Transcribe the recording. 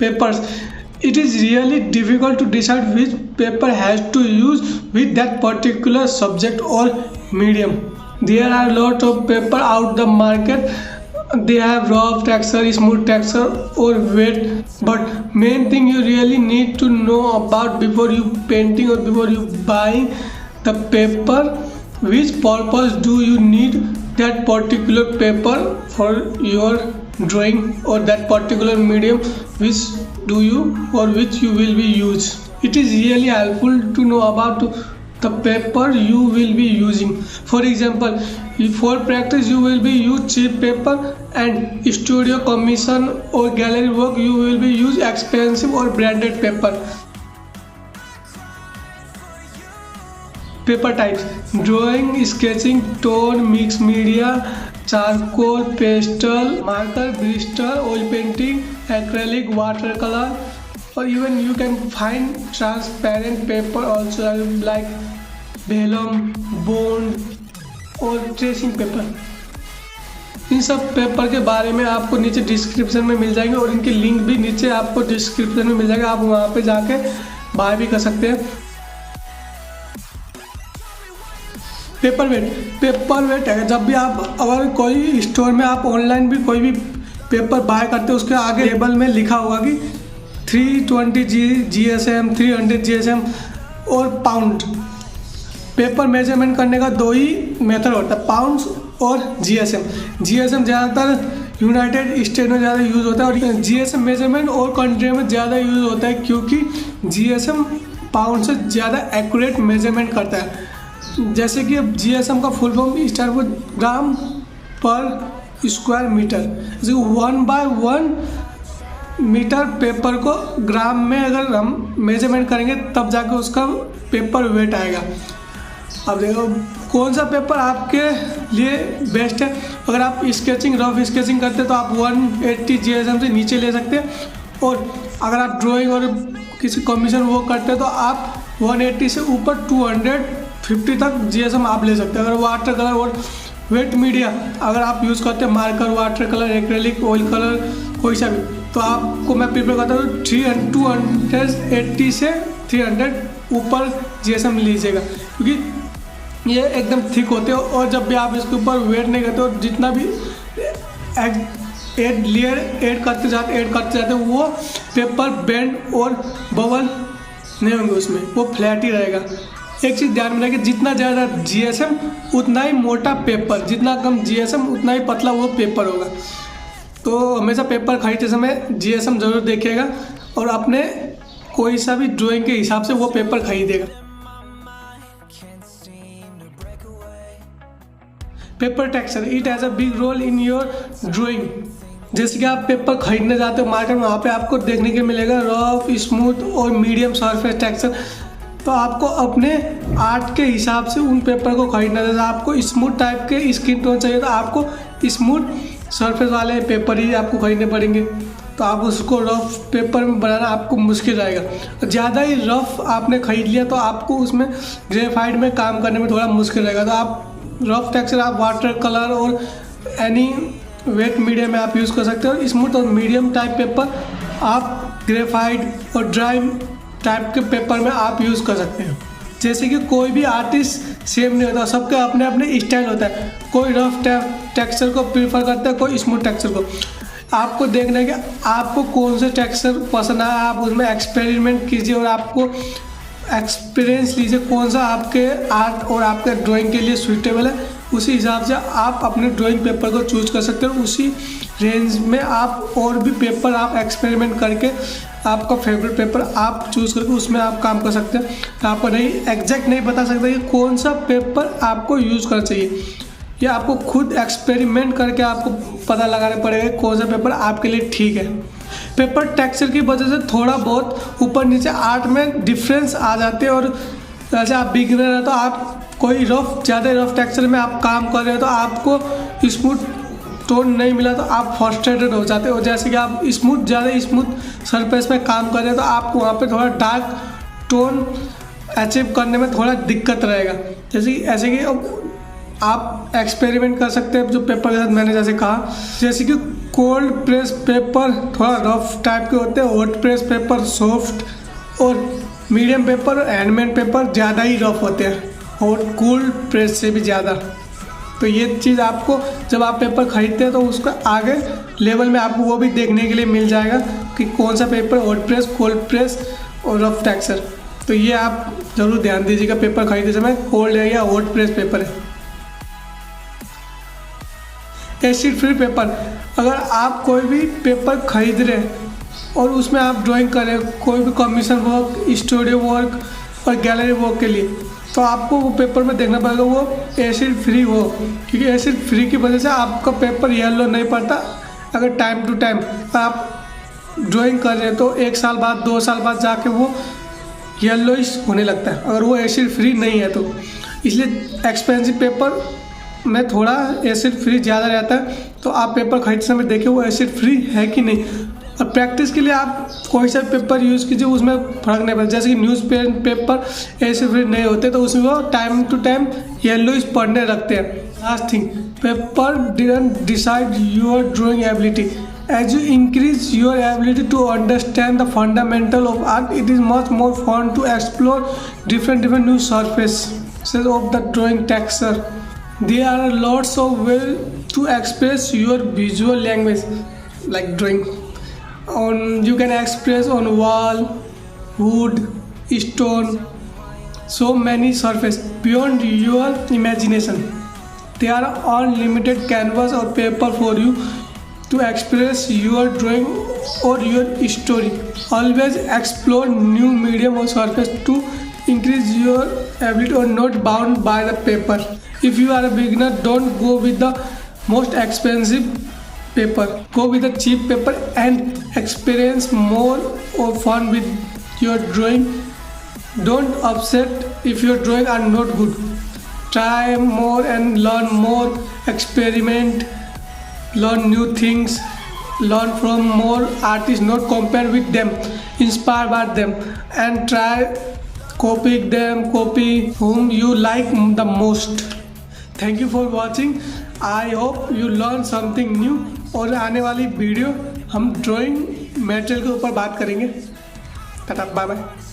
papers, it is really difficult to decide which paper has to use with that particular subject or medium. There are a lot of paper out the market. They have rough texture, smooth texture or wet, but main thing you really need to know about before you painting or before you buying the paper, which purpose do you need that particular paper for your drawing, or that particular medium which do you or which you will be use. It is really helpful to know about the paper you will be using. For example, for practice you will be use cheap paper, and studio commission or gallery work you will be use expensive or branded paper. Paper types: drawing, sketching, tone, mixed media, charcoal, pastel, marker, Bristol, oil painting, acrylic, watercolor, or even you can find transparent paper also, like vellum, bond और tracing paper. इन सब paper के बारे में आपको नीचे description में मिल जाएंगे, और इनके लिंक भी नीचे आपको डिस्क्रिप्शन में मिल जाएगा, आप वहाँ पे जाके बाय भी कर सकते हैं। पेपर वेट है, जब भी आप अगर कोई स्टोर में आप ऑनलाइन भी कोई भी पेपर बाय करते हो, उसके आगे लेबल में लिखा होगा कि 320 GSM, 300 GSM और पाउंड। पेपर मेजरमेंट करने का दो ही मेथड होता है, पाउंड्स और GSM ज़्यादातर यूनाइटेड स्टेट में ज़्यादा यूज़ होता है, और GSM मेजरमेंट और कंट्री में ज़्यादा यूज़ होता है, क्योंकि GSM पाउंड से ज़्यादा एक्यूरेट मेजरमेंट करता है। जैसे कि अब GSM का फुल फॉर्म स्टार्ट हो ग्राम पर स्क्वायर मीटर, जैसे 1/1 मीटर पेपर को ग्राम में अगर हम मेजरमेंट करेंगे तब जाकर उसका पेपर वेट आएगा। अब देखो कौन सा पेपर आपके लिए बेस्ट है। अगर आप स्केचिंग, रफ स्केचिंग करते हैं तो आप 180 GSM से नीचे ले सकते हैं, और अगर आप ड्राइंग और किसी कमीशन वो करते हैं तो आप 180 से ऊपर 250 तक GSM आप ले सकते हैं। अगर वाटर कलर और वेट मीडिया अगर आप यूज़ करते हैं, marker, water colour, acrylic, oil colour, कोई सा भी, तो आपको मैं प्रीफर करता हूँ 280 से 300 ऊपर GSM लीजिएगा, क्योंकि ये एकदम थिक होते हो, और जब भी आप इसके ऊपर वेट नहीं करते हो, जितना भी लेयर ऐड करते जाते हो, वो पेपर बेंड और बबल नहीं होंगे, उसमें वो फ्लैट ही रहेगा। एक चीज़ ध्यान में रखिए, जितना ज़्यादा GSM उतना ही मोटा पेपर, जितना कम GSM उतना ही पतला वो पेपर होगा। तो हमेशा पेपर खरीदते समय GSM ज़रूर देखिएगा, और अपने कोई सा भी ड्राइंग के हिसाब से वो पेपर खरीदेगा। Paper texture, it has a big role in your drawing. जैसे कि आप पेपर खरीदने जाते हो मार्केट में, वहाँ पे आपको देखने के मिलेगा रफ, स्मूथ और मीडियम सरफेस टेक्सचर। तो आपको अपने आर्ट के हिसाब से उन पेपर को खरीदना है। जैसे आपको स्मूथ टाइप के स्किन टोन चाहिए तो आपको स्मूथ सरफेस वाले पेपर ही आपको खरीदने पड़ेंगे, तो आप उसको रफ पेपर में बनाना आपको मुश्किल रहेगा। ज़्यादा ही रफ आपने खरीद लिया तो आपको उसमें ग्रेफाइट में काम करने में थोड़ा मुश्किल रहेगा। तो आप रफ टेक्सचर आप वाटर कलर और एनी वेट मीडियम में आप यूज़ कर सकते हो। स्मूथ और मीडियम टाइप पेपर आप ग्रेफाइट और ड्राई टाइप के पेपर में आप यूज़ कर सकते हैं। जैसे कि कोई भी आर्टिस्ट सेम नहीं होता, सबके अपने अपने स्टाइल होता है। कोई रफ टेक्सचर को प्रीफर करता है, कोई स्मूथ टेक्सचर को। आपको देखना है कि आपको कौन से टेक्सचर पसंद आया, आप उसमें एक्सपेरिमेंट कीजिए और आपको एक्सपीरियंस लीजिए कौन सा आपके आर्ट और आपके ड्राइंग के लिए सूटेबल है। उसी हिसाब से आप अपने ड्राइंग पेपर को चूज कर सकते हो। उसी रेंज में आप और भी पेपर आप एक्सपेरिमेंट करके आपका फेवरेट पेपर आप चूज़ करके उसमें आप काम कर सकते हैं। तो आपको नहीं एग्जैक्ट नहीं बता सकते कि कौन सा पेपर आपको यूज़ करना चाहिए, ये आपको खुद एक्सपेरिमेंट करके आपको पता लगाना पड़ेगा कौन सा पेपर आपके लिए ठीक है। पेपर टेक्सचर की वजह से थोड़ा बहुत ऊपर नीचे आर्ट में डिफरेंस आ जाते हैं। और जैसे आप बिगिनर है तो आप कोई ज़्यादा रफ टेक्सचर में आप काम कर रहे हो तो आपको स्मूथ टोन नहीं मिला तो आप फ्रस्ट्रेटेड हो जाते हो। जैसे कि आप ज़्यादा स्मूथ सरफेस में काम कर रहे हो तो आपको वहाँ पे थोड़ा डार्क टोन अचीव करने में थोड़ा दिक्कत रहेगा। ऐसे कि आप एक्सपेरिमेंट कर सकते हैं जो पेपर के साथ मैंने जैसे कहा। जैसे कि कोल्ड प्रेस पेपर थोड़ा रफ टाइप के होते हैं, हॉट प्रेस पेपर सॉफ्ट, और मीडियम पेपर और हैंडमेड पेपर ज़्यादा ही रफ होते हैं, और कोल्ड प्रेस से भी ज़्यादा। तो ये चीज़ आपको जब आप पेपर खरीदते हैं तो उसका आगे लेवल में आपको वो भी देखने के लिए मिल जाएगा कि कौन सा paper hot press, cold press और रफ टेक्सचर। तो ये आप ज़रूर ध्यान दीजिएगा पेपर खरीदते समय, कोल्ड है या हॉट प्रेस पेपर है। एसिड फ्री पेपर, अगर आप कोई भी पेपर खरीद रहे हैं और उसमें आप ड्राइंग करें कोई भी कमीशन वर्क, स्टूडियो वर्क और गैलरी वर्क के लिए, तो आपको वो पेपर में देखना पड़ेगा वो एसिड फ्री हो, क्योंकि एसिड फ्री की वजह से आपका पेपर येलो नहीं पड़ता। अगर टाइम टू टाइम आप ड्राइंग कर रहे हैं तो 1 साल बाद 2 साल बाद जाके वो येलोइश होने लगता है, अगर वो एसिड फ्री नहीं है तो। इसलिए एक्सपेंसिव पेपर में थोड़ा एसिड फ्री ज़्यादा रहता है, तो आप पेपर खरीदते समय देखिए वो एसिड फ्री है कि नहीं। और प्रैक्टिस के लिए आप कोई सा पेपर यूज़ कीजिए, उसमें फ़र्क नहीं पड़ता। जैसे कि न्यूज़ पेपर एसिड फ्री नहीं होते तो उसमें वो टाइम टू टाइम येलोइश पढ़ने लगते हैं। Last thing, paper didn't decide your drawing ability. As you increase your ability to understand the fundamental of art, it is much more fun to explore different new surfaces of the drawing texture. There are lots of ways to express your visual language, like drawing. You can express on wall, wood, stone, so many surfaces beyond your imagination. There are unlimited canvas or paper for you to express your drawing or your story. Always explore new medium or surface to increase your ability or not bound by the paper. If you are a beginner, don't go with the most expensive paper. Go with the cheap paper and experience more or fun with your drawing. Don't upset if your drawing are not good. Try more and learn more. Experiment. Learn new things, learn from more artists, not compare with them, inspire by them, and try copy whom you like the most. Thank you for watching. I hope you learn something new. और आने वाली video हम drawing material के ऊपर बात करेंगे। Tata, bye bye.